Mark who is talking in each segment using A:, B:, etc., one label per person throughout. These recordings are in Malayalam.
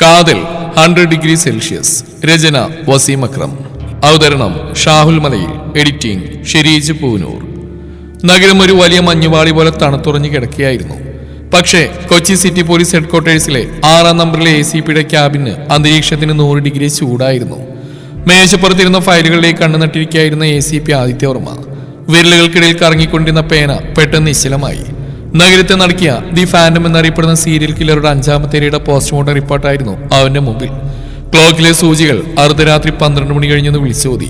A: കാതൽ 100 ഡിഗ്രി സെൽഷ്യസ്. രചന വസീം അക്രം. അവതരണം ഷാഹുൽ മലയിൽ. എഡിറ്റിംഗ് ഷെരീജ് പൂനൂർ. നഗരം ഒരു വലിയ മഞ്ഞുപാളി പോലെ തണുത്തുറഞ്ഞു കിടക്കുകയായിരുന്നു. പക്ഷേ കൊച്ചി സിറ്റി പോലീസ് ഹെഡ്ക്വാർട്ടേഴ്സിലെ 6-ാം നമ്പറിലെ ACPയുടെ ക്യാബിന് അന്തരീക്ഷത്തിന് 100 ഡിഗ്രി ചൂടായിരുന്നു. മേശപ്പുറത്തിരുന്ന ഫയലുകളിലേക്ക് കണ്ണു നട്ടിരിക്കുകയായിരുന്ന ACP ആദിത്യവർമ്മ. വിരലുകൾക്കിടയിൽ കറങ്ങിക്കൊണ്ടിരുന്ന പേന പെട്ടെന്ന് നിശ്ചലമായി. നഗരത്തെ നടക്കിയ ദി ഫാൻഡം എന്നറിയപ്പെടുന്ന സീരിയൽ കില്ലറുടെ 5ാമത്തെ ഇരയുടെ പോസ്റ്റ്മോർട്ടം റിപ്പോർട്ടായിരുന്നു അവന്റെ മുമ്പിൽ. ക്ലോക്കിലെ സൂചികൾ അർദ്ധരാത്രി 12 മണി കഴിഞ്ഞെന്ന് വിളിച്ചോതി.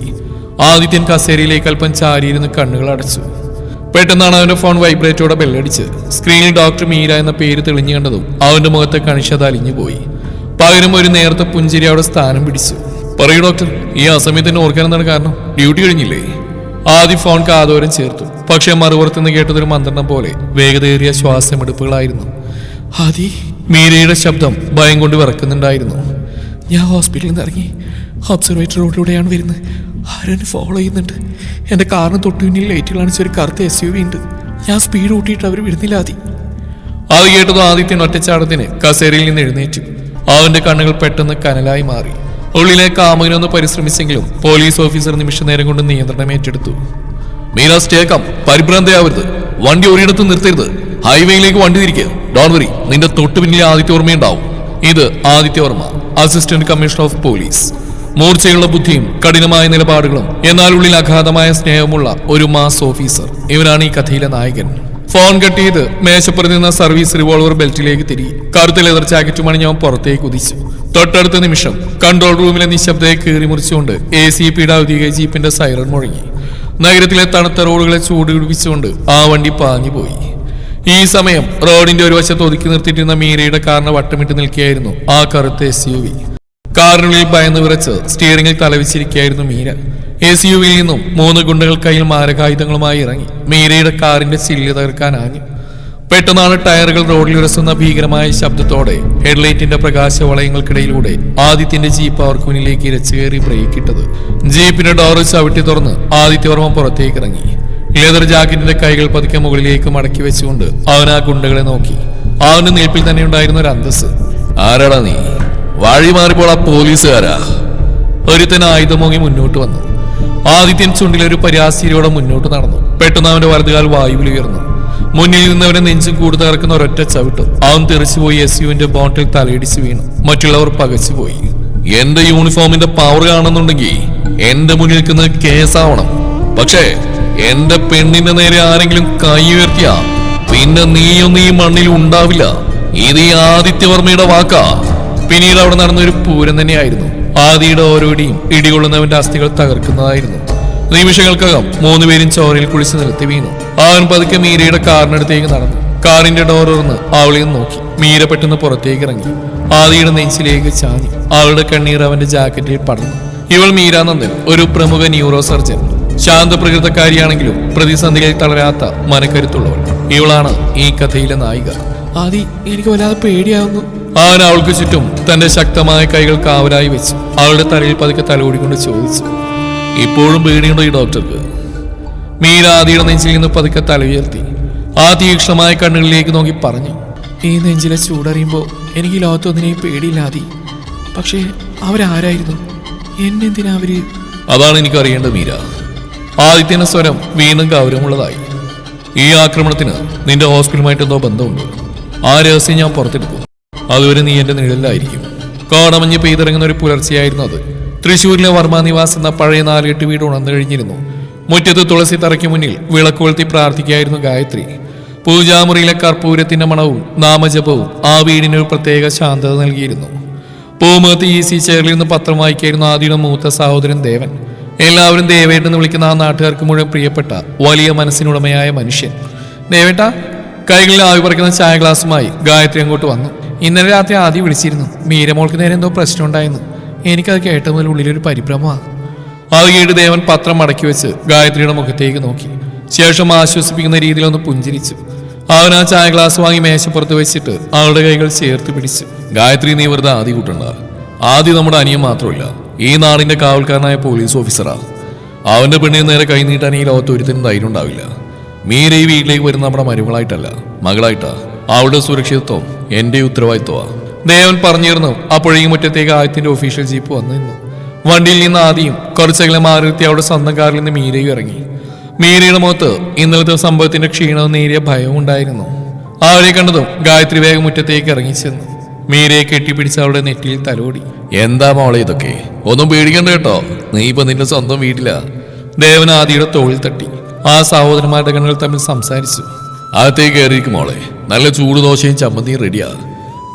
A: ആദിത്യൻ കസേരയിലേക്ക് അല്പം ചാരിയിരുന്ന് കണ്ണുകൾ അടച്ചു. പെട്ടെന്നാണ് അവന്റെ ഫോൺ വൈബ്രേറ്റോടെ ബെല്ലടിച്ച്. സ്ക്രീനിൽ ഡോക്ടർ മീര എന്ന പേര് തെളിഞ്ഞു കണ്ടതും അവന്റെ മുഖത്തെ കണിശത അലിഞ്ഞുപോയി. പകരം ഒരു നേരത്തെ പുഞ്ചിരി അവിടെ സ്ഥാനം പിടിച്ചു. പറയൂ ഡോക്ടർ, ഈ അസമയത്തിന് ഓർക്കാൻ എന്താണ് കാരണം? ഡ്യൂട്ടി കഴിഞ്ഞില്ലേ? ആദ്യ ഫോൺ കാതോരം ചേർത്തു. പക്ഷെ മറുപുറത്തുനിന്ന് കേട്ടതൊരു മന്ത്രണം പോലെ വേഗതയേറിയ ശ്വാസമെടുപ്പുകളായിരുന്നു. ആദി, മീരയുടെ ശബ്ദം ഭയം കൊണ്ട് വിറക്കുന്നുണ്ടായിരുന്നു. ഞാൻ ഹോസ്പിറ്റലിൽ നിന്ന് ഇറങ്ങി ഒബ്സർവേറ്ററി റോഡിലൂടെയാണ് വരുന്നത്. ആരും ഫോളോ ചെയ്യുന്നുണ്ട്. എൻ്റെ കാറിന് തൊട്ടു പിന്നിൽ ലൈറ്റ് കാണിച്ച ഒരു കറുത്ത SUV ഉണ്ട്. ഞാൻ സ്പീഡ് കൂട്ടിയിട്ട് അവർ വിടുന്നില്ല. അത് കേട്ടതും ആദിത്യൻ ഒറ്റച്ചാടത്തിന് കസേരയിൽ നിന്ന് എഴുന്നേറ്റു. അവന്റെ കണ്ണുകൾ പെട്ടെന്ന് കനലായി മാറി. ഉള്ളിലെ കാമുകനൊന്ന് പരിശ്രമിച്ചെങ്കിലും പോലീസ് ഓഫീസർ നിമിഷ നേരം കൊണ്ട് നിയന്ത്രണം ഏറ്റെടുത്തു. മീര, സ്റ്റേക്കാം, പരിഭ്രാന്തയാവരുത്. വണ്ടി ഒരിടത്ത് നിർത്തരുത്. ഹൈവേയിലേക്ക് വണ്ടി തിരിക്കുക. ഡോണ്ട് വറി, നിന്റെ തൊട്ടു പിന്നിലെ ആദിത്യവർമ്മയുണ്ടാവും. ഇത് Adityavarma, assistant commissioner of police. മൂർച്ചയുള്ള ബുദ്ധിയും കഠിനമായ നിലപാടുകളും എന്നാൽ ഉള്ളിൽ അഗാധമായ സ്നേഹമുള്ള ഒരു മാസ് ഓഫീസർ. ഇവനാണ് ഈ കഥയിലെ നായകൻ. ഫോൺ കട്ട് ചെയ്ത് മേശപ്പുറത്ത് നിന്ന സർവീസ് റിവോൾവർ ബെൽറ്റിലേക്ക് തിരികെ കറുത്ത ലെതർ ജാക്കറ്റ് മണിഞ്ഞവൻ പുറത്തേക്ക് കുതിച്ചു. തൊട്ടടുത്ത നിമിഷം കൺട്രോൾ റൂമിലെ നിശബ്ദയെ കീറി മുറിച്ചുകൊണ്ട് ACPയുടെ ഔദ്യോഗിക ജീപ്പിന്റെ സൈറൺ മുഴങ്ങി. നഗരത്തിലെ തണുത്ത റോഡുകളെ ചൂട് പിടിപ്പിച്ചുകൊണ്ട് ആ വണ്ടി പാഞ്ഞുപോയി. ഈ സമയം റോഡിന്റെ ഒരു വശത്ത് ഒതുക്കി നിർത്തിയിട്ടിരുന്ന മീരയുടെ കാറിന് വട്ടമിട്ട് നിൽക്കുകയായിരുന്നു ആ കറുത്ത SUV. കാറിനുള്ളിൽ ഭയന്ന് വിറച്ച് സ്റ്റിയറിംഗിൽ തലവിച്ചിരിക്കുകയായിരുന്നു മീര. SUVയിൽ നിന്നും 3 ഗുണ്ടകൾ കയ്യിൽ മാരകായുധങ്ങളുമായി ഇറങ്ങി മീരയുടെ കാറിന്റെ ചില്ല് തകർക്കാൻ ആഞ്ഞു. പെട്ടെന്നാണ് ടയറുകൾ റോഡിൽ ഉരസുന്ന ഭീകരമായ ശബ്ദത്തോടെ ഹെഡ്ലൈറ്റിന്റെ പ്രകാശവളയങ്ങൾക്കിടയിലൂടെ ആദിത്യന്റെ ജീപ്പ് അവർക്ക് മുന്നിലേക്ക് ഇരച്ചു കയറി ബ്രേക്ക് ഇട്ടത്. ജീപ്പിന്റെ ഡോറ് ചവിട്ടി തുറന്ന് ആദിത്യവർമ്മ പുറത്തേക്ക് ഇറങ്ങി. ലെതർ ജാക്കറ്റിന്റെ കൈകൾ പതുക്കെ മുകളിലേക്ക് മടക്കി വെച്ചുകൊണ്ട് അവൻ ആ ഗുണ്ടകളെ നോക്കി. അവന്റെ നിൽപ്പിൽ തന്നെ ഉണ്ടായിരുന്ന ഒരു അന്തസ്. ആരാടാ നീ? വഴി മാറിപ്പോൾ ആ പോലീസുകാരാ. ഒരുത്തൻ ആയുധമോങ്ങി മുന്നോട്ട് വന്നു. ആദിത്യൻ ചുണ്ടിലൊരു പരാശീരിയോടെ മുന്നോട്ട് നടന്നു. പെട്ടെന്ന് അവന്റെ വലതുകാൽ വായുവിൽ ഉയർന്നു. മുന്നിൽ നിന്നവരെ നെഞ്ചും കൂടുതൽ ഇറക്കുന്ന ഒരൊറ്റ ചവിട്ട്. അവൻ തെറിച്ചുപോയി SUവിന്റെ ബോണ്ടിൽ തലയിടിച്ച് വീണു. മറ്റുള്ളവർ പകച്ചുപോയി. എന്റെ യൂണിഫോമിന്റെ പവർ കാണുന്നുണ്ടെങ്കിൽ എന്റെ മുന്നിൽ നിൽക്കുന്നത് കേസാവണം. പക്ഷേ എന്റെ പെണ്ണിന്റെ നേരെ ആരെങ്കിലും കൈ ഉയർത്തിയാ പിന്നെ നീയൊന്നും ഈ മണ്ണിൽ ഉണ്ടാവില്ല. ഇത് ഈ ആദിത്യവർമ്മയുടെ വാക്കാ. പിന്നീട് അവിടെ നടന്നൊരു പൂരം തന്നെയായിരുന്നു. ആദിയുടെ ഓരോടിയും ഇടികൊള്ളുന്നവന്റെ അസ്ഥികൾ തകർക്കുന്നതായിരുന്നു. നിമിഷങ്ങൾക്കകം 3 പേരും ചോരയിൽ കുളിച്ച് നിലത്തി വീണു. അവൻ പതുക്കെ മീരയുടെ കാറിനടുത്തേക്ക് നടന്നു. കാറിന്റെ ഡോർ തുറന്ന് അവളിൽ നോക്കി. മീര പെട്ടെന്ന് പുറത്തേക്ക് ഇറങ്ങി. ആദിയുടെ നെഞ്ചിലേക്ക് ചാഞ്ഞു. അവളുടെ കണ്ണീർ അവന്റെ ജാക്കറ്റിൽ പടർന്നു. ഇവൾ മീര നന്ദൻ, ഒരു പ്രമുഖ ന്യൂറോ സർജൻ. ശാന്തപ്രകൃതക്കാരിയാണെങ്കിലും പ്രതിസന്ധികളിൽ തളരാത്ത മനക്കരുത്തുള്ളവൾ. ഇവളാണ് ഈ കഥയിലെ നായിക. ആദി, എനിക്ക് വല്ലാതെ പേടിയാവുന്നു. അവൻ അവൾക്ക് ചുറ്റും തന്റെ ശക്തമായ കൈകൾ കാവലായി വെച്ചു. അവളുടെ തലയിൽ പതുക്കെ തലോടിക്കൊണ്ട് ചോദിച്ചു, ഇപ്പോഴും പേടിയുണ്ടോ ഈ ഡോക്ടർക്ക്? മീര ആദിയുടെ നെഞ്ചിൽ നിന്ന് പതുക്കെ തല ഉയർത്തി. ആ തീക്ഷ്ണമായ കണ്ണുകളിലേക്ക് നോക്കി പറഞ്ഞു, ഈ നെഞ്ചിലെ ചൂടറിയുമ്പോൾ എനിക്ക് ലോകത്തൊന്നിനെയും പേടിയില്ല ആദി. പക്ഷേ അവരാരായിരുന്നു? എന്നെന്തിനാ അവര്? അതാണ് എനിക്ക് അറിയേണ്ടത് മീര. ആദിത്യന്റെ സ്വരം വീണ്ടും ഗൗരവമുള്ളതായി. ഈ ആക്രമണത്തിന് നിന്റെ ഹോസ്പിറ്റലുമായിട്ട് എന്തോ ബന്ധമുണ്ട്. ആ രഹസ്യം ഞാൻ പുറത്തെടുക്കും. അതുവരെ നീ എന്റെ നിഴലിലായിരിക്കും. കോടമഞ്ഞ് പെയ്തിറങ്ങുന്ന ഒരു പുലർച്ചയായിരുന്നു അത്. തൃശ്ശൂരിലെ വർമ്മ നിവാസ് എന്ന പഴയ 4-8 വീട് ഉണർന്നു കഴിഞ്ഞിരുന്നു. മുറ്റത്ത് തുളസി തറയ്ക്ക് മുന്നിൽ വിളക്ക് കൊളുത്തി പ്രാർത്ഥിക്കുകയായിരുന്നു ഗായത്രി. പൂജാമുറിയിലെ കർപ്പൂരത്തിന്റെ മണവും നാമജപവും ആ വീടിനൊരു പ്രത്യേക ശാന്തത നൽകിയിരുന്നു. പൂമുഖത്ത് EC ചെയറിൽ നിന്ന് പത്രം വായിക്കായിരുന്നു ആദിയുടെ മൂത്ത സഹോദരൻ ദേവൻ. എല്ലാവരും ദേവേട്ടെന്ന് വിളിക്കുന്ന ആ നാട്ടുകാർക്ക് മുഴുവൻ പ്രിയപ്പെട്ട വലിയ മനസ്സിനുടമയായ മനുഷ്യൻ. ദേവേട്ട, കൈകളിൽ ആവി പറിക്കുന്ന ചായ ഗ്ലാസുമായി ഗായത്രി അങ്ങോട്ട് വന്നു. ഇന്നലെ രാത്രി ആദ്യം വിളിച്ചിരുന്നു. മീരമോൾക്ക് നേരെ എന്തോ പ്രശ്നം ഉണ്ടായിരുന്നു. എനിക്കത് കേട്ട മുതൽ ഉള്ളിലൊരു പരിഭ്രമമാണ്. അത് കേട്ട് ദേവൻ പത്രം മടക്കി വെച്ച് ഗായത്രിയുടെ മുഖത്തേക്ക് നോക്കി. ശേഷം ആശ്വസിപ്പിക്കുന്ന രീതിയിൽ ഒന്ന് പുഞ്ചിരിച്ചു. അവൻ ആ ചായ ഗ്ലാസ് വാങ്ങി മേശപ്പുറത്ത് വെച്ചിട്ട് അവളുടെ കൈകൾ ചേർത്ത് പിടിച്ചു. ഗായത്രി, നീ വെറുതെ ആദി കൂട്ടണ്ട. ആദി നമ്മുടെ അനിയൻ മാത്രമല്ല, ഈ നാടിന്റെ കാവൽക്കാരനായ പോലീസ് ഓഫീസറാണ്. അവന്റെ പെണ്ണിന് നേരെ കൈ നീട്ടാൻ ഈ ലോകത്ത് ഒരുത്തിനും ധൈര്യം ഉണ്ടാവില്ല. മീര ഈ വീട്ടിലേക്ക് വരുന്ന നമ്മുടെ മരുമകളായിട്ടല്ല, മകളായിട്ടാ. അവളുടെ സുരക്ഷിതത്വം എന്റെ ഉത്തരവാദിത്വമാണ്. ദേവൻ പറഞ്ഞിരുന്നു. അപ്പോഴേക്കും മുറ്റത്തേക്ക് ആദ്യത്തിന്റെ ഒഫീഷ്യൽ ജീപ്പ് വന്നു നിന്നു. വണ്ടിയിൽ നിന്ന് ആദ്യം കുറച്ചകലെ മാറി നിർത്തി അവിടെ സ്വന്തം കാറിൽ നിന്ന് മീരയും ഇറങ്ങി. മീരയുടെ മുഖത്ത് ഇന്നലത്തെ സംഭവത്തിന്റെ ക്ഷീണവും നേരിയ ഭയവും ഉണ്ടായിരുന്നു. അവരെ കണ്ടതും ഗായത്രി വേഗം മുറ്റത്തേക്ക് ഇറങ്ങിച്ചെന്നു. മീരയെ കെട്ടിപ്പിടിച്ച് അവളുടെ നെറ്റിയിൽ തലോടി. എന്താ മോളെ ഇതൊക്കെ? ഒന്നും പേടിക്കണ്ട കേട്ടോ, നീ ഇപ്പൊ നിന്റെ സ്വന്തം വീട്ടിലാ. ദേവൻ ആദിയുടെ തോളിൽ തട്ടി. ആ സഹോദരന്മാരുടെ കണ്ണുകൾ തമ്മിൽ സംസാരിച്ചു. അകത്തേക്ക് കയറിയിരിക്കും മോളെ, നല്ല ചൂട് ദോശയും ചമ്മന്തിയും റെഡിയാ.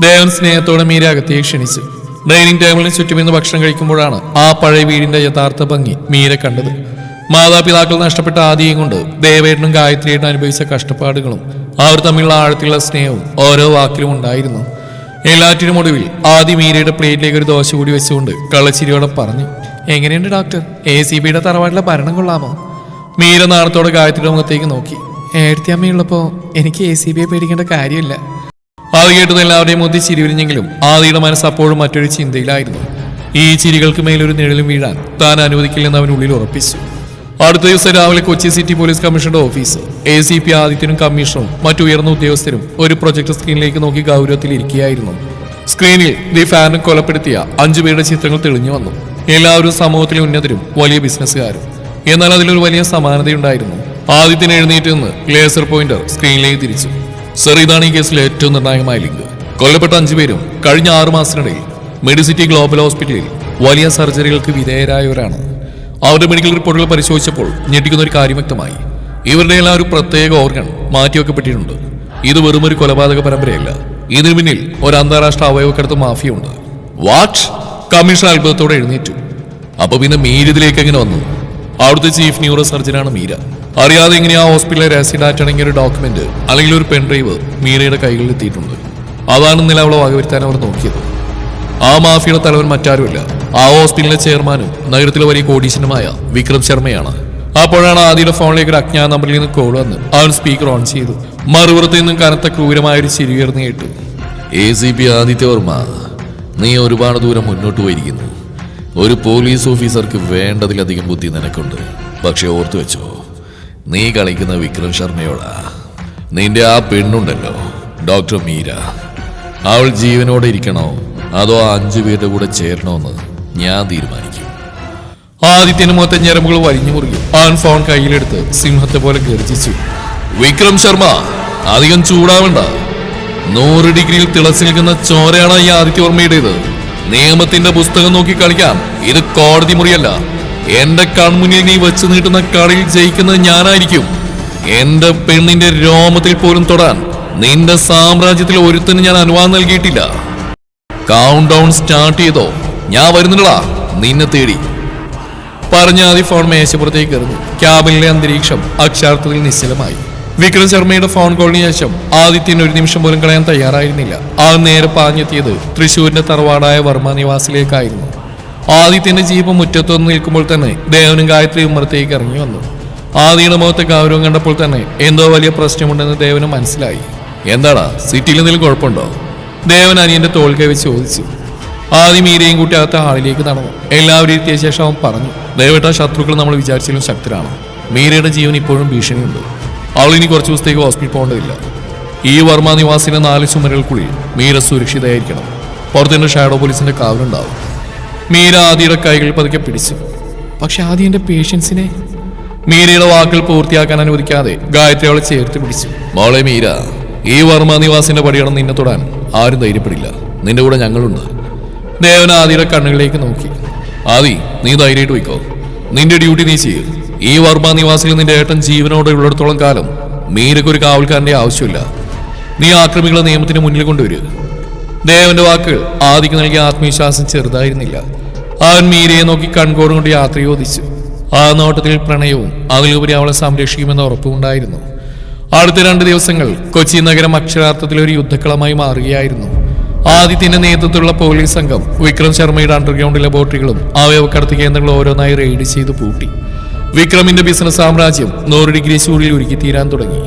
A: ദേവൻ സ്നേഹത്തോടെ മീര അകത്തേക്ക് ക്ഷണിച്ചു. ഡൈനിങ് ടേബിളിന് ചുറ്റുമിന്ന് ഭക്ഷണം കഴിക്കുമ്പോഴാണ് ആ പഴയ വീടിന്റെ യഥാർത്ഥ ഭംഗി മീര കണ്ടത്. മാതാപിതാക്കൾ നഷ്ടപ്പെട്ട ആദിയും കൊണ്ട് ദേവേട്ടനും ഗായത്രിയേട്ടനും അനുഭവിച്ച കഷ്ടപ്പാടുകളും അവർ തമ്മിലുള്ള ആഴത്തിലുള്ള സ്നേഹവും ഓരോ വാക്കിലും ഉണ്ടായിരുന്നു. എല്ലാറ്റിനും ഒടുവിൽ ആദി മീരയുടെ പ്ലേറ്റിലേക്ക് ഒരു ദോശ കൂടി വെച്ചുകൊണ്ട് കള്ളച്ചിരിയോടെ പറഞ്ഞു, എങ്ങനെയുണ്ട് ഡോക്ടർ? ACBയുടെ തറവാട്ടിലെ ഭരണം കൊള്ളാമോ? മീര നാണത്തോടെ ഗായത്രിയുടെ മുഖത്തേക്ക് നോക്കി. ഏഴത്തിയമ്മയുള്ളപ്പോ എനിക്ക് ACBയെ പേടിക്കേണ്ട കാര്യമില്ല. അത് കേട്ടത് എല്ലാവരുടെയും മുതി ചിരിവിരിഞ്ഞെങ്കിലും ആദിയുടെ മനസ്സ് അപ്പോഴും മറ്റൊരു ചിന്തയിലായിരുന്നു. ഈ ചിരികൾക്ക് മേലൊരു നിഴലും വീഴാൻ താൻ അനുവദിക്കില്ലെന്ന് അവനുള്ളിൽ ഉറപ്പിച്ചു. അടുത്ത ദിവസം രാവിലെ കൊച്ചി സിറ്റി പോലീസ് കമ്മീഷണറുടെ ഓഫീസ്. ACP ആദിത്യനും കമ്മീഷണറും മറ്റു ഉയർന്ന ഉദ്യോഗസ്ഥരും ഒരു പ്രൊജക്ടർ സ്ക്രീനിലേക്ക് നോക്കി ഗൗരവത്തിൽ ഇരിക്കുകയായിരുന്നു. സ്ക്രീനിൽ ദി ഫാനെ കൊലപ്പെടുത്തിയ 5 പേരുടെ ചിത്രങ്ങൾ തെളിഞ്ഞു വന്നു. എല്ലാവരും സമൂഹത്തിലെ ഉന്നതരും വലിയ ബിസിനസ്സുകാരും. എന്നാൽ അതിലൊരു വലിയ സമാനതയുണ്ടായിരുന്നു. ആദിത്യന് എഴുന്നേറ്റ് നിന്ന് ലേസർ പോയിന്റർ സ്ക്രീനിലേക്ക് തിരിച്ചു. സർ, ഇതാണ് ഈ കേസിലെ ഏറ്റവും നിർണായകമായ ലിങ്ക്. കൊല്ലപ്പെട്ട 5 പേരും കഴിഞ്ഞ 6 മാസത്തിനിടയിൽ മെഡിസിറ്റി ഗ്ലോബൽ ഹോസ്പിറ്റലിൽ വലിയ സർജറികൾക്ക് വിധേയരായവരാണ്. അവരുടെ മെഡിക്കൽ റിപ്പോർട്ടുകൾ പരിശോധിച്ചപ്പോൾ ഞെട്ടിക്കുന്ന ഒരു കാര്യം വ്യക്തമായി. ഇവരുടെ എല്ലാം ഒരു പ്രത്യേക ഓർഗൻ മാറ്റിവെക്കപ്പെട്ടിട്ടുണ്ട്. ഇത് വെറും ഒരു കൊലപാതക പരമ്പരയല്ല, ഇതിനു പിന്നിൽ ഒരു അന്താരാഷ്ട്ര അവയവക്കടത്ത് മാഫിയുണ്ട്. വാട്ട്? കമ്മീഷണർ അത്ഭുതത്തോടെ എഴുന്നേറ്റു. അപ്പൊ പിന്നെ മീര ഇതിലേക്ക് എങ്ങനെ വന്നു? അവിടുത്തെ ചീഫ് ന്യൂറോ സർജനാണ് മീര. അറിയാതെ ഇങ്ങനെ ആ ഹോസ്പിറ്റലിലെ രഹസ്യ ഡാറ്റ അടങ്ങിയ ഒരു ഡോക്യുമെന്റ് അല്ലെങ്കിൽ ഒരു പെൻഡ്രൈവ് മീരയുടെ കൈകളിൽ എത്തിയിട്ടുണ്ട്. അതാണ് ഇന്നലെ അവളെ വകവരുത്താൻ അവർ നോക്കിയത്. ആ മാഫിയുടെ തലവൻ മറ്റാരുമില്ല, ആ ഹോസ്പിറ്റലിലെ ചെയർമാനും നഗരത്തിലെ വലിയ കോടീശ്വരനുമായ വിക്രം ശർമ്മയാണ്. അപ്പോഴാണ് ആദിയുടെ ഫോണിലേക്ക് ഒരു അജ്ഞാത നമ്പറിൽ നിന്ന് കോൾ വന്ന് അവൻ സ്പീക്കർ ഓൺ ചെയ്തു. മറുപുറത്ത് നിന്നും കനത്ത ക്രൂരമായ ഒരു ചിരി ഉയർന്നു കേട്ടു. ACP ആദിത്യവർമ്മ, നീ ഒരുപാട് ദൂരം മുന്നോട്ട് പോയിരിക്കുന്നു. ഒരു പോലീസ് ഓഫീസർക്ക് വേണ്ടതിലധികം ബുദ്ധി നിനക്കുണ്ട്. പക്ഷെ ഓർത്തു വെച്ചോ, നീ കളിക്കുന്ന വിക്രം ശർമ്മയോടാ. നിന്റെ ആ പെണ്ണുണ്ടല്ലോ, ഡോക്ടർ മീര, അവൾ ജീവനോടെ ഇരിക്കണോ അതോ 5 പേരുടെ കൂടെ ചേരണോന്ന് ഞാൻ തീരുമാനിക്കും. ആദിത്യന് മൊത്തം ഞരമ്പുകൾ വലിഞ്ഞു മുറുകി. അവൻ ഫോൺ കയ്യിലെടുത്ത് സിംഹത്തെ പോലെ ഗർജിച്ചു. വിക്രം ശർമ്മ, അധികം ചൂടാവണ്ട. 100 ഡിഗ്രിയിൽ തിളച്ചു നിൽക്കുന്ന ചോരയാണ് ഈ ആദിത്യവർമ്മയുടേത്. നിയമത്തിന്റെ പുസ്തകം നോക്കി കളിക്കാൻ ഇത് കോടതി മുറിയല്ല. എന്റെ കൺമുന്നിൽ നീ വെച്ച് നീട്ടുന്ന കളിയിൽ ജയിക്കുന്നത് ഞാനായിരിക്കും. എന്റെ പെണ്ണിന്റെ രോമത്തിൽ പോലും തൊടാൻ നിന്റെ സാമ്രാജ്യത്തിൽ ഒരുത്തന് ഞാൻ അനുവാദം നൽകിയിട്ടില്ല. കൗണ്ട് ഡൗൺ സ്റ്റാർട്ട് ചെയ്തോ, ഞാൻ വരുന്നില്ലടാ നിന്നെ തേടി. പറഞ്ഞ ആദ്യ ഫോൺ മേശപ്പുറത്തേക്ക് എറിഞ്ഞു. ക്യാബിനിലെ അന്തരീക്ഷം അക്ഷാർത്ഥത്തിൽ നിശ്ചലമായി. വിക്രം ശർമ്മയുടെ ഫോൺ കോളിന് ശേഷം ആദിത്യന് ഒരു നിമിഷം പോലും കളയാൻ തയ്യാറായിരുന്നില്ല. ആ നേരെ പാഞ്ഞെത്തിയത് തൃശൂരിന്റെ തറവാടായ വർമ്മ നിവാസിലേക്കായിരുന്നു. ആദിത്യന്റെ ജീപ്പ് മുറ്റത്തുനിന്ന് നിൽക്കുമ്പോൾ തന്നെ ദേവനും ഗായത്രി ഉമ്മറത്തേക്ക് ഇറങ്ങി വന്നു. ആദിയുടെ മുഖത്തെ ഗൗരവം കണ്ടപ്പോൾ തന്നെ എന്തോ വലിയ പ്രശ്നമുണ്ടെന്ന് ദേവന് മനസ്സിലായി. എന്താടാ, സിറ്റിയിൽ എന്തെങ്കിലും കുഴപ്പമുണ്ടോ? ദേവൻ അനിയന്റെ തോൾ കൈവച്ച് ചോദിച്ചു. ആദ്യം മീരയും കൂട്ടി അകത്ത ഹാളിലേക്ക് നടന്നു. എല്ലാവരും എത്തിയ ശേഷം അവൻ പറഞ്ഞു, ദയവേട്ട, ശത്രുക്കൾ നമ്മൾ വിചാരിച്ചാലും ശക്തരാണ്. മീരയുടെ ജീവൻ ഇപ്പോഴും ഭീഷണിയുണ്ട്. അവൾ ഇനി കുറച്ച് ദിവസത്തേക്ക് ഹോസ്പിറ്റൽ പോകേണ്ടതില്ല. ഈ വർമ്മ നിവാസിലെ 4 ചുമരുകൾക്കുള്ളിൽ മീര സുരക്ഷിതയായിരിക്കണം. പുറത്തുനിന്ന് ഷാഡോ പോലീസിന്റെ കാവലുണ്ടാവും. മീര ആദിയുടെ കൈകൾ പതുക്കെ പിടിച്ചു. പക്ഷെ ആദ്യം എന്റെ പേഷ്യൻസിനെ... മീരയുടെ വാക്കുകൾ പൂർത്തിയാക്കാൻ അനുവദിക്കാതെ ഗായത്രി അവളെ ചേർത്ത് പിടിച്ചു. മോളെ മീര, ഈ വർമ്മ നിവാസിന്റെ പടിയണം നിന്നെ തൊടാൻ ആരും ധൈര്യപ്പെടില്ല. നിന്റെ കൂടെ ഞങ്ങളുണ്ട്. ദേവൻ ആദിയുടെ കണ്ണുകളിലേക്ക് നോക്കി. ആദി, നീ ധൈര്യമായിട്ട് പോയിക്കോ. നിന്റെ ഡ്യൂട്ടി നീ ചെയ്യൂ. ഈ വർമ്മ നിവാസിൽ നിന്റെ ഏട്ടൻ ജീവനോടെ ഉള്ളിടത്തോളം കാലം മീരക്കൊരു കാവൽക്കാരന്റെ ആവശ്യമില്ല. നീ ആക്രമികളെ നിയമത്തിന് മുന്നിൽ കൊണ്ടുവരിക. ദേവന്റെ വാക്കുകൾ ആദിക്ക് നൽകിയ ആത്മവിശ്വാസം ചെറുതായിരുന്നില്ല. അവൻ മീരയെ നോക്കി കൺകോട് കൊണ്ട് യാത്ര ചോദിച്ചു. ആ നോട്ടത്തിൽ പ്രണയവും അതിലുപരി അവളെ സംരക്ഷിക്കുമെന്ന ഉറപ്പുണ്ടായിരുന്നു. അടുത്ത 2 ദിവസങ്ങൾ കൊച്ചി നഗരം അക്ഷരാർത്ഥത്തിൽ ഒരു യുദ്ധക്കളമായി മാറുകയായിരുന്നു. ആദിത്യന്റെ നേതൃത്വത്തിലുള്ള പോലീസ് സംഘം വിക്രം ശർമ്മയുടെ അണ്ടർഗ്രൗണ്ട് ലബോറട്ടറികളും അവയവക്കടത്ത് കേന്ദ്രങ്ങളും ഓരോന്നായി റെയ്ഡ് ചെയ്ത് പൂട്ടി. വിക്രമിന്റെ ബിസിനസ് സാമ്രാജ്യം 100 ഡിഗ്രി ചൂടിൽ ഉരുക്കി തീരാൻ തുടങ്ങി.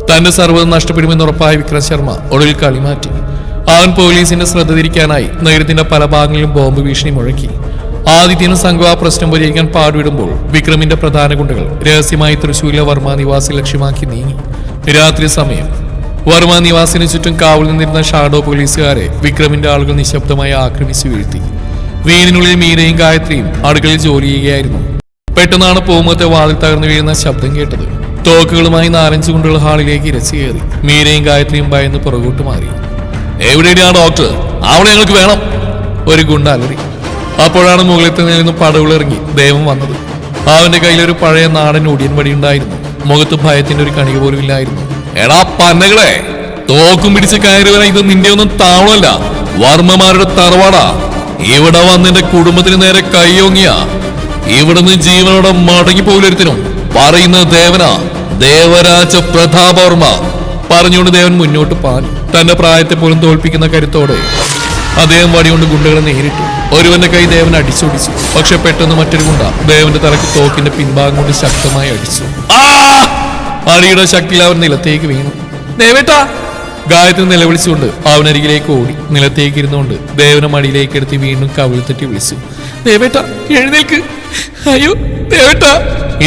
A: തന്റെ സർവ്വതും നഷ്ടപ്പെടുമെന്ന് ഉറപ്പായ വിക്രം ശർമ്മ ഒടുവിൽ കളിമാറ്റി. അവൻ പോലീസിന്റെ ശ്രദ്ധ തിരിക്കാനായി നഗരത്തിന്റെ പല ഭാഗങ്ങളിലും ബോംബ് ഭീഷണി മുഴക്കി. ആദിത്യനും സംഘം ആ പ്രശ്നം പരിഹരിക്കാൻ പാടുവിടുമ്പോൾ വിക്രമിന്റെ പ്രധാന ഗുണ്ടകൾ രഹസ്യമായി തൃശൂരിലെ വർമ്മ നിവാസി ലക്ഷ്യമാക്കി നീങ്ങി. രാത്രി സമയം. വർമ്മ നിവാസിന് ചുറ്റും കാവൽ നിന്നിരുന്ന ഷാഡോ പോലീസുകാരെ വിക്രമിന്റെ ആളുകൾ നിശബ്ദമായി ആക്രമിച്ചു വീഴ്ത്തി. വീടിനുള്ളിൽ മീരയും ഗായത്രിയും അടുക്കളയിൽ ജോലി ചെയ്യുകയായിരുന്നു. പെട്ടെന്നാണ് പൂമുഖത്തെ വാതിൽ തകർന്നു വീഴുന്ന ശബ്ദം കേട്ടത്. തോക്കുകളുമായി 4-5 ഗുണ്ടുകൾ ഹാളിലേക്ക് ഇരച്ചു കയറി. മീരയും ഗായത്രിയും ഭയന്ന് പുറകോട്ട് മാറി. എവിടെയാണ് ഡോക്ടർ? അവളെ ഞങ്ങൾക്ക് വേണം, ഒരു ഗുണ്ട അലറി. അപ്പോഴാണ് മുകളിലത്ത് നിന്നും പടവുളിറങ്ങി ദേവൻ വന്നത്. അവന്റെ കയ്യിലൊരു പഴയ നാടൻ ഒടിയൻ വടി ഉണ്ടായിരുന്നു. മുഖത്ത് ഭയത്തിന്റെ ഒരു കണിക പോലും ഇല്ലായിരുന്നു. എടാ പന്നകളെ, തോക്കും പിടിച്ച് കയറി വരാൻ ഇത് നിന്റെ ഒന്നും താവളമല്ല, വർമ്മമാരുടെ തറവാടാ. ഇവിടെ വന്നെന്റെ കുടുംബത്തിന് നേരെ കൈയോങ്ങിയ ഇവിടുന്ന് ജീവനോടെ മടങ്ങി പോലൊരുത്തിനും പറയുന്ന ദേവനാ, ദേവരാജ പ്രതാപവർമ്മ പറഞ്ഞുകൊണ്ട് ദേവൻ മുന്നോട്ട് പാഞ്ഞു. തന്റെ പ്രായത്തെ പോലും തോൽപ്പിക്കുന്ന കരുത്തോടെ അദ്ദേഹം വടികൊണ്ട് ഗുണ്ടകളെ നേരിട്ടു. ഒരുവന്റെ കൈ ദേവൻ അടിച്ചൊടിച്ചു. പക്ഷെ പെട്ടെന്ന് മറ്റൊരു ഗുണ്ട ദേവന്റെ തലക്ക് തോക്കിന്റെ പിൻഭാഗം കൊണ്ട് ശക്തമായി അടിച്ചു. അടിയുടെ ശക്തിയിൽ അവൻ നിലത്തേക്ക് വീണു. ദേവേട്ടാ! ഗായത്രി നിലവിളിച്ചുകൊണ്ട് അവനരികിലേക്ക് ഓടി. നിലത്തേക്ക് ഇരുന്നുകൊണ്ട് ദേവനെ മടിയിലേക്ക് എടുത്ത് വീണ്ടും കവിളിൽ തട്ടി വിളിച്ചു. ദേവേട്ടാ, എഴുന്നേൽക്ക്! അയ്യോ ദേവേട്ടാ!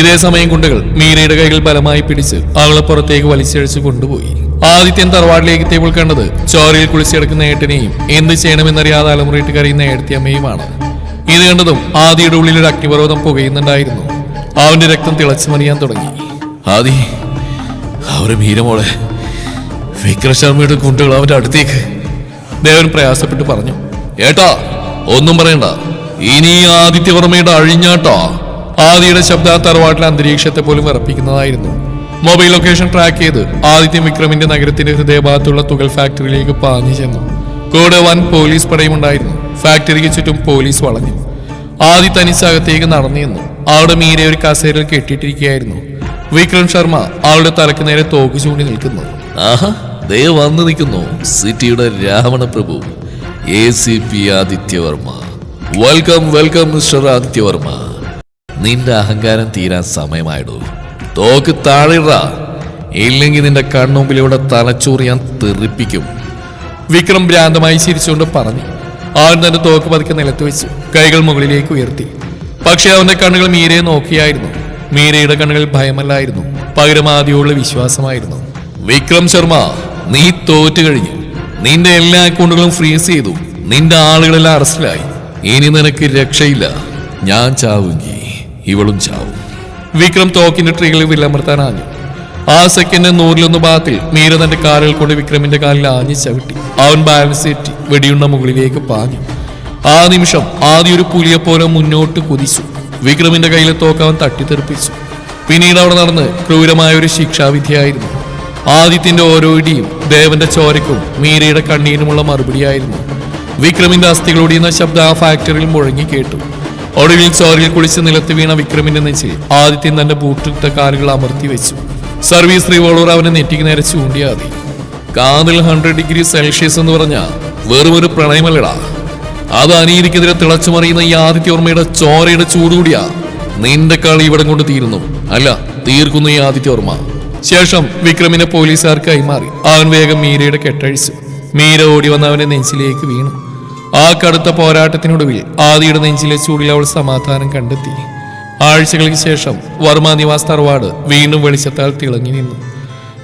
A: ഇതേ സമയം ഗുണ്ടകൾ മീരയുടെ കൈകൾ ബലമായി പിടിച്ച് അവളെ പുറത്തേക്ക് വലിച്ചഴിച്ച് കൊണ്ടുപോയി. ആദിത്യൻ തറവാടിലേക്ക് എത്തിയപ്പോൾ കണ്ടത് ചോരയിൽ കുളിച്ചെടുക്കുന്ന ഏട്ടനെയും എന്ത് ചെയ്യണമെന്നറിയാതെ അലമുറയിട്ട് കരയുന്ന ഏടത്തിയമ്മയുമാണ്. ഇത് കണ്ടതും ആദിയുടെ ഉള്ളിൽ ഒരു അഗ്നിപർവ്വതം പുകയുന്നുണ്ടായിരുന്നു. അവന്റെ രക്തം തിളച്ചു മറിയാൻ തുടങ്ങി. ആദി, അവരെ മീരമോളെ വിക്രശർമ്മയുടെ ഗുണ്ടകൾ അവന്റെ അടുത്തേക്ക്, ദേവൻ പ്രയാസപ്പെട്ട് പറഞ്ഞു. ഏട്ടാ, ഒന്നും പറയണ്ട, ഇനി ആദിത്യവർമ്മയുടെ അഴിഞ്ഞാട്ടോ. ആദിയുടെ ശബ്ദ തറവാട്ടിലെ അന്തരീക്ഷത്തെ പോലും വിറപ്പിക്കുന്നതായിരുന്നു. മൊബൈൽ ലൊക്കേഷൻ ട്രാക്ക് ചെയ്ത് ആദിത്യ വിക്രമിന്റെ നഗരത്തിന്റെ ഹൃദയഭാഗത്തുള്ള തുകൽ ഫാക്ടറിയിലേക്ക് പാഞ്ഞു ചെന്നു. കൂടെ വൻ പോലീസ് പടയുമുണ്ടായിരുന്നു. ഫാക്ടറിക്ക് ചുറ്റും പോലീസ് വളഞ്ഞു. ആദി തനിച്ചകത്തേക്ക് നടന്നു ചെന്നു. അവിടെ മീരെ ഒരു കസേരയിൽ കെട്ടിയിട്ടിരിക്കുകയായിരുന്നു. വിക്രം ശർമ്മ അവളുടെ തലക്ക് നേരെ തോക്ക് ചൂണ്ടി നിൽക്കുന്നു. ആഹാ, ദേ വന്നു നിൽക്കുന്നു സിറ്റിയുടെ രാവണ പ്രഭു ACP Adityavarma. Welcome welcome mister Adityavarma. നിന്റെ അഹങ്കാരം തീരാൻ സമയമായിടൂ. തോക്ക് താഴെടാ, ഇല്ലെങ്കിൽ നിന്റെ കൺമുമ്പിലൂടെ തലച്ചോറ് ഞാൻ തെറിപ്പിക്കും. വിക്രം ഭ്രാന്തമായി ചിരിച്ചുകൊണ്ട് പറഞ്ഞു. അവൻ തന്റെ തോക്ക് പതുക്കെ നിലത്ത് വെച്ചു കൈകൾ മുകളിലേക്ക് ഉയർത്തി. പക്ഷെ അവന്റെ കണ്ണുകൾ മീരയെ നോക്കിയായിരുന്നു. മീരയുടെ കണ്ണുകളിൽ ഭയമല്ലായിരുന്നു, പകരം ആദ്യമുള്ള വിശ്വാസമായിരുന്നു. വിക്രം ശർമ്മ, നീ തോറ്റു കഴിഞ്ഞു. നിന്റെ എല്ലാ അക്കൗണ്ടുകളും ഫ്രീസ് ചെയ്തു. നിന്റെ ആളുകളെല്ലാം അറസ്റ്റിലായി. ഇനി നിനക്ക് രക്ഷയില്ല. ഞാൻ ചാവുമെങ്കിൽ ഇവളും ചാവും. വിക്രം തോക്കിന്റെ ട്രിഗറിൽ വില്ലമർത്താൻ ആഞ്ഞു. ആ സെക്കൻഡ് 100-1 ഭാഗത്തിൽ മീര തന്റെ കാലുകൾ കൊണ്ട് വിക്രമിന്റെ കാലിൽ ആഞ്ഞു ചവിട്ടി. അവൻ ബാലൻസ് തെറ്റി വെടിയുണ്ട മുകളിലേക്ക് പാഞ്ഞു. ആ നിമിഷം ആദ്യം ഒരു പുലിയെപ്പോലെ മുന്നോട്ട് കുതിച്ചു. വിക്രമിന്റെ കയ്യിലെ തോക്ക് അവൻ തട്ടിത്തെറിപ്പിച്ചു. പിന്നീട് അവിടെ നടന്ന് ക്രൂരമായ ഒരു ശിക്ഷാവിധിയായിരുന്നു. ആദിത്യന്റെ ഓരോ ഇടിയും ദേവന്റെ ചോരയ്ക്കും മീരയുടെ കണ്ണീരിനുമുള്ള മറുപടിയായിരുന്നു. വിക്രമിന്റെ അസ്ഥികളൊടിയുന്ന ശബ്ദം ആ ഫാക്ടറിയിൽ മുഴങ്ങി കേട്ടു. ഒടുവിൽ ചോരയിൽ കുളിച്ച് നിലത്ത് വീണ വിക്രമിന്റെ നെഞ്ചിൽ ആദിത്യൻ തന്റെ ബൂട്ടിട്ട കാലുകൾ അമർത്തി വെച്ചു. സർവീസ് റിവോൾവർ അവനെ നെറ്റിക്ക് നേരെ ചൂണ്ടിയാതി. കാതിൽ 100 ഡിഗ്രി സെൽഷ്യസ് എന്ന് പറഞ്ഞ വെറും ഒരു പ്രണയമല്ലടാ, അത് അനീതിക്കെതിരെ തിളച്ചു മറിയുന്ന ഈ ആദിത്യവർമ്മയുടെ ചോരയുടെ ചൂടുകൂടിയാ. നിന്റെ കളി ഇവിടം കൊണ്ട് തീരുന്നു, അല്ല തീർക്കുന്നു ഈ ആദിത്യവർമ്മ. ശേഷം വിക്രമിനെ പോലീസുകാർ കൈമാറി. അവൻ വേഗം മീരയുടെ കെട്ടഴിച്ചു. മീര ഓടി വന്ന് അവന്റെ നെഞ്ചിലേക്ക് വീണു. ആ കടുത്ത പോരാട്ടത്തിനൊടുവിൽ ആദിയുടെ നെഞ്ചിലെ ചൂടിൽ അവൾ സമാധാനം കണ്ടെത്തി. ആഴ്ചകൾക്ക് ശേഷം വർമ്മ നിവാസ് തറവാട് വീണ്ടും വെളിച്ചത്താൽ തിളങ്ങി നിന്നു.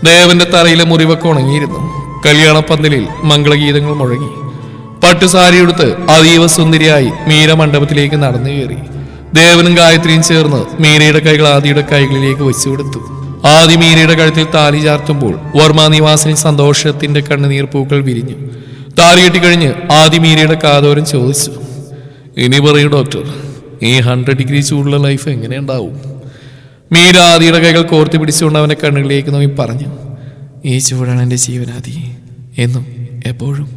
A: ദേവന്റെ തറയിലെ മുറിവൊക്കെ ഉണങ്ങിയിരുന്നു. കല്യാണപ്പന്തലിൽ മംഗളഗീതങ്ങൾ മുഴങ്ങി. പട്ടുസാരിയെടുത്ത് അതീവ സുന്ദരിയായി മീര മണ്ഡപത്തിലേക്ക് നടന്നു കയറി. ദേവനും ഗായത്രിയും ചേർന്ന് മീരയുടെ കൈകൾ ആദിയുടെ കൈകളിലേക്ക് വെച്ചു കൊടുത്തു. ആദി മീരയുടെ കഴുത്തിൽ താലി ചാർത്തുമ്പോൾ വർമ്മ നിവാസിൽ സന്തോഷത്തിന്റെ കണ്ണുനീർ പൂക്കൾ വിരിഞ്ഞു. താലി കെട്ടിക്കഴിഞ്ഞ് ആദി മീരയുടെ കാതോരം ചോദിച്ചു. ഇനി പറയൂ ഡോക്ടർ, ഈ 100 ഡിഗ്രി ചൂടുള്ള ലൈഫ് എങ്ങനെയുണ്ടാവും? മീര ആദിയുടെ കൈകൾ കോർത്തി പിടിച്ചുകൊണ്ട് അവന്റെ കണ്ണുകളിലേക്ക് നോക്കി പറഞ്ഞു. ഈ ചൂടാണ് എൻ്റെ ജീവനാദി, എന്നും എപ്പോഴും.